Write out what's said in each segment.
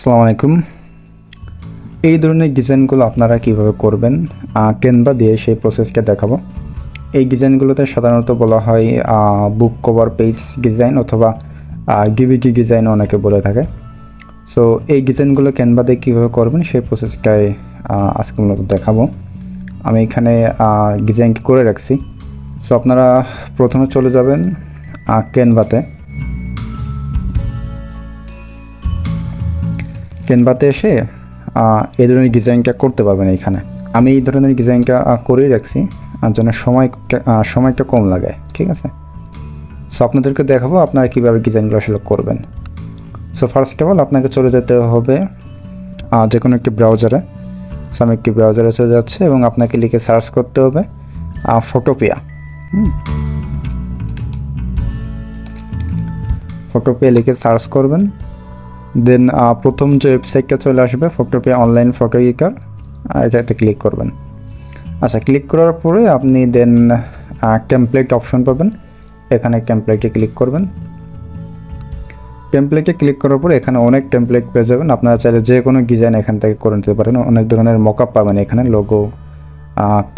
আসসালামু আলাইকুম। এই ধরনের ডিজাইনগুলো আপনারা কিভাবে করবেন ক্যানভা দিয়ে সেই প্রসেসটা দেখাবো। এই ডিজাইনগুলোতে সাধারণত বলা হয় বুক কভার পেজ ডিজাইন অথবা ডিভিডি ডিজাইন অনেকে বলে থাকে। সো এই ডিজাইনগুলো ক্যানভা দিয়ে কীভাবে করবেন সেই প্রসেসটাই আজকে মূলত দেখাবো। আমি এখানে ডিজাইনটি করে রাখছি। সো আপনারা প্রথমে চলে যাবেন ক্যানভাতে এসে এই ধরনের ডিজাইনটা করতে পারবেন। এইখানে আমি এই ধরনের ডিজাইনটা করেই রাখছি, আর জন্য সময়টা কম লাগে। ঠিক আছে, সো আপনাদেরকে দেখাবো আপনারা কীভাবে ডিজাইনগুলো আসলে করবেন। সো ফার্স্ট অফ অল আপনাকে চলে যেতে হবে যে কোনো একটি ব্রাউজারে। সো আমি একটি ব্রাউজারে চলে যাচ্ছি এবং আপনাকে লিখে সার্চ করতে হবে ফটোপিয়া। ফটোপিয়া লিখে সার্চ করবেন। দেন প্রথম যে ওয়েবসাইটটা চলে আসবে ফটোপিয়া অনলাইন ফটো গিকার, এটাতে ক্লিক করবেন। আচ্ছা, ক্লিক করার পরে আপনি দেন টেমপ্লেট অপশন পাবেন। এখানে টেমপ্লেটে ক্লিক করবেন। টেমপ্লেটে ক্লিক করার পরে এখানে অনেক টেমপ্লেট পেয়ে যাবেন। আপনারা চাইলে যে কোনো ডিজাইন এখান থেকে করে নিতে পারেন। অনেক ধরনের মকআপ পাবেন এখানে, লোগো,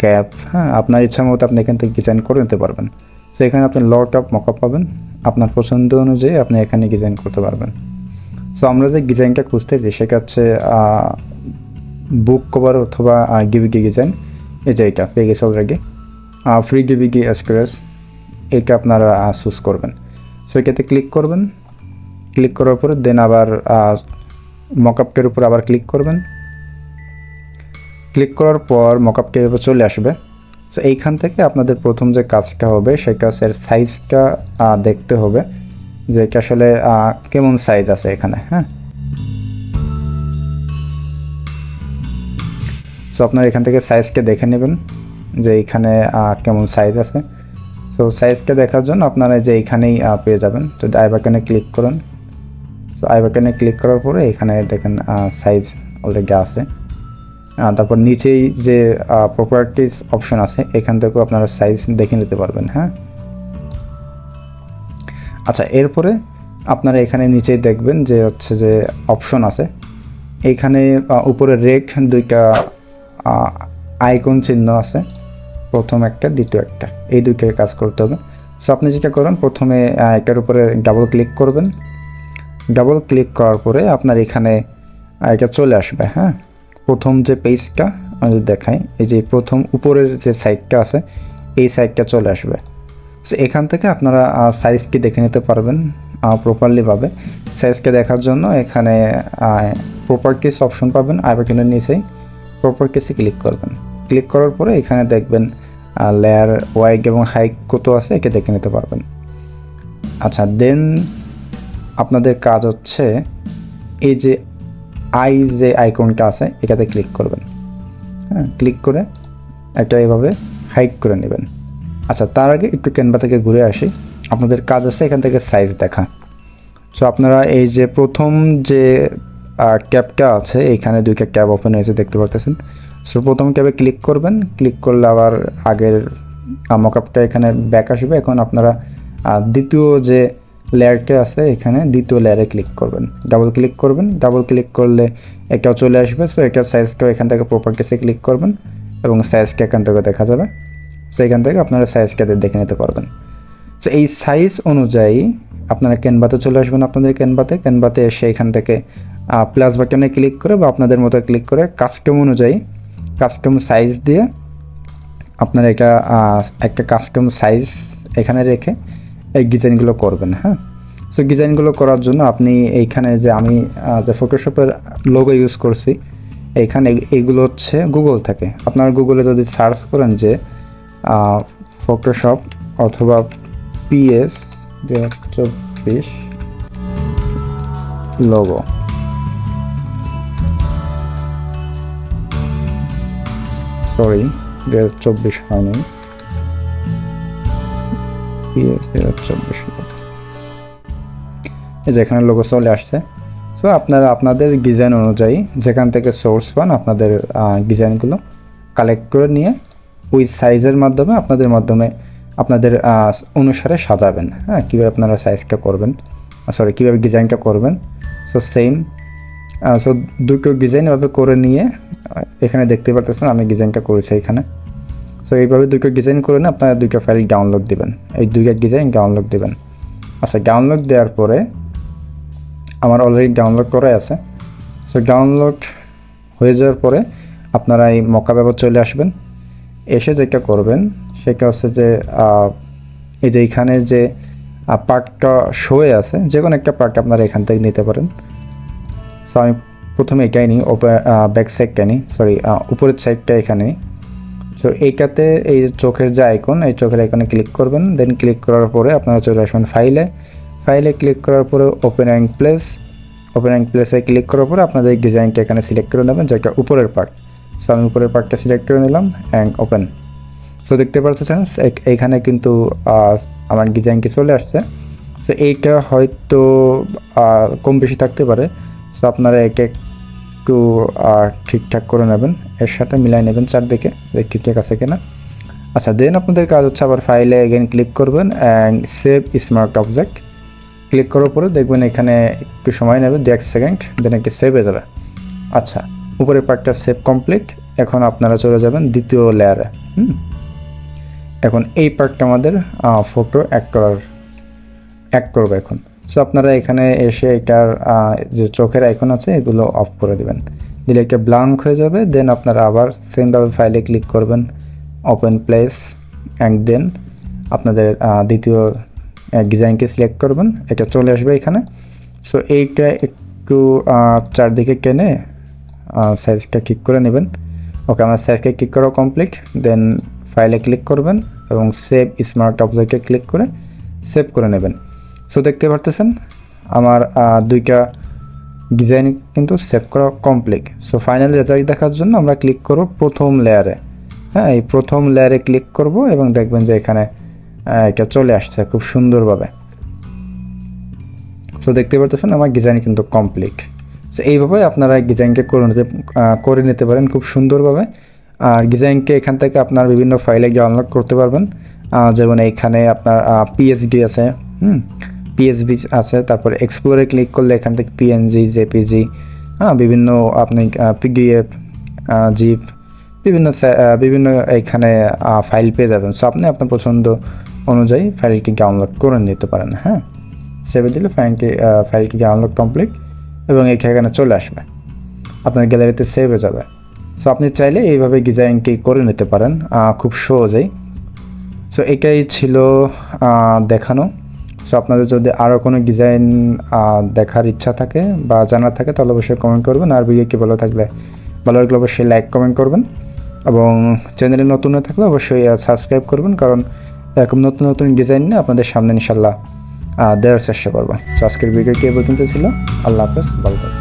ক্যাপ, হ্যাঁ, আপনার ইচ্ছা মতো আপনি এখান থেকে ডিজাইন করে নিতে পারবেন। তো এখানে আপনি লটআপ মকআপ পাবেন, আপনার পছন্দ অনুযায়ী আপনি এখানে ডিজাইন করতে পারবেন। সো আমরা যে ডিজাইনটা খুঁজতেছি সেটা হচ্ছে বুক কভার অথবা ডিভিডি ডিজাইন। এই যে এটা পেয়ে গেছে অলরেডি, ফ্রি ডিভিডি স্ক্র্যাচ, এটা আপনারা চুজ করবেন। সো এটাতে ক্লিক করবেন। ক্লিক করার পরে দেন আবার মকআপটের উপর আবার ক্লিক করবেন। ক্লিক করার পর মকআপটের উপর চলে আসবে। সো এইখান থেকে আপনাদের প্রথম যে কাজটা হবে সেটা হচ্ছে সাইজটা দেখতে হবে যে এটা আসলে কেমন সাইজ আছে এখানে। হ্যাঁ, সো আপনারা এখান থেকে সাইজকে দেখে নেবেন যে এইখানে কেমন সাইজ আছে। সো সাইজকে দেখার জন্য আপনারা যে এইখানেই পেয়ে যাবেন। তো আই বাটনে ক্লিক করুন। সো আই বাটনে ক্লিক করার পরে এখানে দেখেন সাইজ অলরেডি আছে। তারপর নিচেই যে প্রপার্টিস অপশন আছে এখান থেকেও আপনারা সাইজ দেখে নিতে পারবেন। হ্যাঁ, আচ্ছা, এরপরে আপনারা এখানে নিচেই দেখবেন যে হচ্ছে যে অপশন আছে। এইখানে উপরে রেড দুইটা আইকন চিহ্ন আছে, প্রথম একটা দ্বিতীয় একটা, এই দুইটার কাজ করতে হবে। সো আপনি যেটা করেন প্রথমে এটার উপরে ডাবল ক্লিক করবেন। ডাবল ক্লিক করার পরে আপনার এখানে এটা চলে আসবে। হ্যাঁ, প্রথম যে পেজটা আমি দেখাই, এই যে প্রথম উপরের যে সাইডটা আছে এই সাইডটা চলে আসবে। সো এখান থেকে আপনারা সাইজটি দেখে নিতে পারবেন প্রপারলিভাবে। সাইজকে দেখার জন্য এখানে প্রপার্টিস অপশন পাবেন, আই বাটনের নিচেই প্রপার্টিসে ক্লিক করবেন। ক্লিক করার পরে এখানে দেখবেন লেয়ার ওয়াইড এবং হাইট কত আছে এটা দেখে নিতে পারবেন। আচ্ছা, দেন আপনাদের কাজ হচ্ছে এই যে যে আইকনটা আছে এটাতে ক্লিক করবেন। হ্যাঁ, ক্লিক করে এটা এভাবে হাইড করে নেবেন। আচ্ছা, তার আগে একটু ক্যানভা থেকে ঘুরে আসি। আপনাদের কাজ আছে এখান থেকে সাইজ দেখা। সো আপনারা এই যে প্রথম যে ট্যাবটা আছে এখানে দুইটা ট্যাব ওপেন হয়েছে দেখতে পারতেছেন। সো প্রথম ট্যাবে ক্লিক করবেন। ক্লিক করলে আবার আগের মকআপটা এখানে ব্যাক আসবে। এখন আপনারা দ্বিতীয় যে লেয়ারটা আছে এখানে দ্বিতীয় লেয়ারে ক্লিক করবেন, ডাবল ক্লিক করবেন। ডাবল ক্লিক করলে এটাও চলে আসবে। সো এটার সাইজটাও এখান থেকে প্রপার্টিসে ক্লিক করবেন এবং সাইজটা এখান থেকে দেখা যাবে। সো এখান থেকে আপনারা সাইজটা দেখে নিতে পারবেন। সো এই সাইজ অনুযায়ী আপনারা ক্যানভাতে চলে আসবেন। আপনাদের ক্যানভাতে এসে এখান থেকে প্লাস বাটনে ক্লিক করে বা আপনাদের মতো ক্লিক করে কাস্টম অনুযায়ী কাস্টম সাইজ দিয়ে আপনারা এটা একটা কাস্টম সাইজ এখানে রেখে এই ডিজাইনগুলো করবেন। হ্যাঁ, সো ডিজাইনগুলো করার জন্য আপনি এইখানে যে আমি যে ফটোশপের লোগো ইউজ করছি এইখানে এইগুলো হচ্ছে গুগল থেকে। আপনারা গুগলে যদি সার্চ করেন যে ফটোশপ অথবা PS 2024 লোগো, সরি 2024 হয়নি, PS 2024 এই যে এখানে লোগো চলে আসছে। সো আপনারা আপনাদের ডিজাইন অনুযায়ী যেখান থেকে সোর্স পান আপনাদের ডিজাইনগুলো কালেক্ট করে নিয়ে ওই সাইজের মাধ্যমে আপনাদের অনুসারে সাজাবেন। হ্যাঁ, কীভাবে আপনারা সাইজটা করবেন, কীভাবে ডিজাইনটা করবেন। সো সেম সো দুটো ডিজাইন এভাবে করে নিয়ে এখানে দেখতে পারতেছেন আমি ডিজাইনটা করেছি এখানে। সো এইভাবে দুটো ডিজাইন করে নিয়ে আপনারা দুটো ফাইল ডাউনলোড দেবেন, এই দুইটা ডিজাইন ডাউনলোড দেবেন। আচ্ছা, ডাউনলোড দেওয়ার পরে আমার অলরেডি ডাউনলোড করাই আছে। সো ডাউনলোড হয়ে যাওয়ার পরে আপনারা এই মকা ব্যবহার চলে আসবেন। এসে যেটা করবেন সেটা হচ্ছে যে এই যে এখানে যে পার্টটা শোয়ে আছে, যে কোনো একটা পার্ট আপনারা এখান থেকে নিতে পারেন। সো আমি প্রথমে এটাই নিই, ব্যাক সাইডটা নিই, সরি উপরের সাইডটা এখানে নিই। সো এইটাতে এই চোখের যে আইকন, এই চোখের আইকনে ক্লিক করবেন। দেন ক্লিক করার পরে আপনারা চলে আসবেন ফাইলে ক্লিক করার পরে ওপেন অ্যান্ড প্লেসে ক্লিক করার পরে আপনাদের এই ডিজাইনটা এখানে সিলেক্ট করে নেবেন, যেটা উপরের পার্ট। সো আমি উপরের পার্টটা সিলেক্ট করে নিলাম অ্যান্ড ওপেন। সো দেখতে পাচ্ছেন এইখানে কিন্তু আমার ডিজাইনটি চলে আসছে। সো এইটা হয়তো কম বেশি থাকতে পারে, সো আপনারা একে একটু ঠিকঠাক করে নেবেন, এর সাথে মিলাই নেবেন চারদিকে যে ঠিকঠাক আছে কিনা। আচ্ছা, দেন আপনাদের কাজ হচ্ছে আবার ফাইলে এগেন ক্লিক করবেন and save smart object click করার পরে দেখবেন এখানে একটু সময় নেবে 2-1 সেকেন্ড, দেন একটু সেভ হয়ে যাবে। আচ্ছা, উপরের পার্টটা সেভ কমপ্লিট। এখন আপনারা চলে যাবেন দ্বিতীয় লেয়ারে। এখন এই পার্টটা আমাদের ফটো অ্যাড করবে এখন। সো আপনারা এখানে এসে এটার যে চোখের আইকন আছে এগুলো অফ করে দেবেন, দিলে একটা ব্ল্যাঙ্ক হয়ে যাবে। দেন আপনারা আবার সেমভাবে ফাইলে ক্লিক করবেন, ওপেন প্লেস অ্যান্ড দেন আপনাদের দ্বিতীয় ডিজাইনকে সিলেক্ট করবেন, এটা চলে আসবে এখানে। সো এইটা একটু চারদিকে টেনে সাইজটা ঠিক করে নেবেন। ওকে, আমার সাইজকে ক্লিক করা কমপ্লিট। দেন ফাইলে ক্লিক করবেন এবং সেভ স্মার্ট অবজেক্টে ক্লিক করে সেভ করে নেবেন। সো দেখতে পারতেছেন আমার দুইটা ডিজাইন কিন্তু সেভ করা কমপ্লিট। সো ফাইনাল রেজাল্ট দেখার জন্য আমরা ক্লিক করব প্রথম লেয়ারে। হ্যাঁ, এই প্রথম লেয়ারে ক্লিক করব এবং দেখবেন যে এখানে এটা চলে আসছে খুব সুন্দরভাবে। সো দেখতে পারতেছেন আমার ডিজাইন কিন্তু কমপ্লিট। সো এইভাবে আপনারা ডিজাইনকে করে নিতে পারেন খুব সুন্দরভাবে। আর ডিজাইনকে এখান থেকে আপনার বিভিন্ন ফাইলে ডাউনলোড করতে পারবেন, যেমন এইখানে আপনার পিএসডি আছে, পিএসবি আছে, তারপর এক্সপ্লোরে ক্লিক করলে এখান থেকে পিএনজি, জেপিজি, বিভিন্ন আপনি পিডিএফ, জিপ, বিভিন্ন এইখানে ফাইল পেয়ে যাবেন। সো আপনি আপনার পছন্দ অনুযায়ী ফাইলটি ডাউনলোড করে নিতে পারেন। হ্যাঁ, সেভে দিলে ফাইলটি ডাউনলোড কমপ্লিট এবং এখানে চলে আসবে, আপনার গ্যালারিতে সেভ হয়ে যাবে। সো আপনি চাইলে এইভাবে ডিজাইনটি করে নিতে পারেন খুব সহজেই। সো এটাই ছিল দেখানো। সো আপনাদের যদি আরও কোনো ডিজাইন দেখার ইচ্ছা থাকে বা জানার থাকে তাহলে অবশ্যই কমেন্ট করবেন। আর ভিডিওটি ভালো লাগলে অবশ্যই লাইক কমেন্ট করবেন এবং চ্যানেলে নতুন হয়ে থাকলে অবশ্যই সাবস্ক্রাইব করবেন, কারণ এরকম নতুন ডিজাইন নিয়ে আপনাদের সামনে ইনশাল্লাহ দেওয়ার চেষ্টা করবো। তো আজকের ভিডিওটি এ পর্যন্ত ছিল। আল্লাহ হাফেজ, ভালো থাকবেন।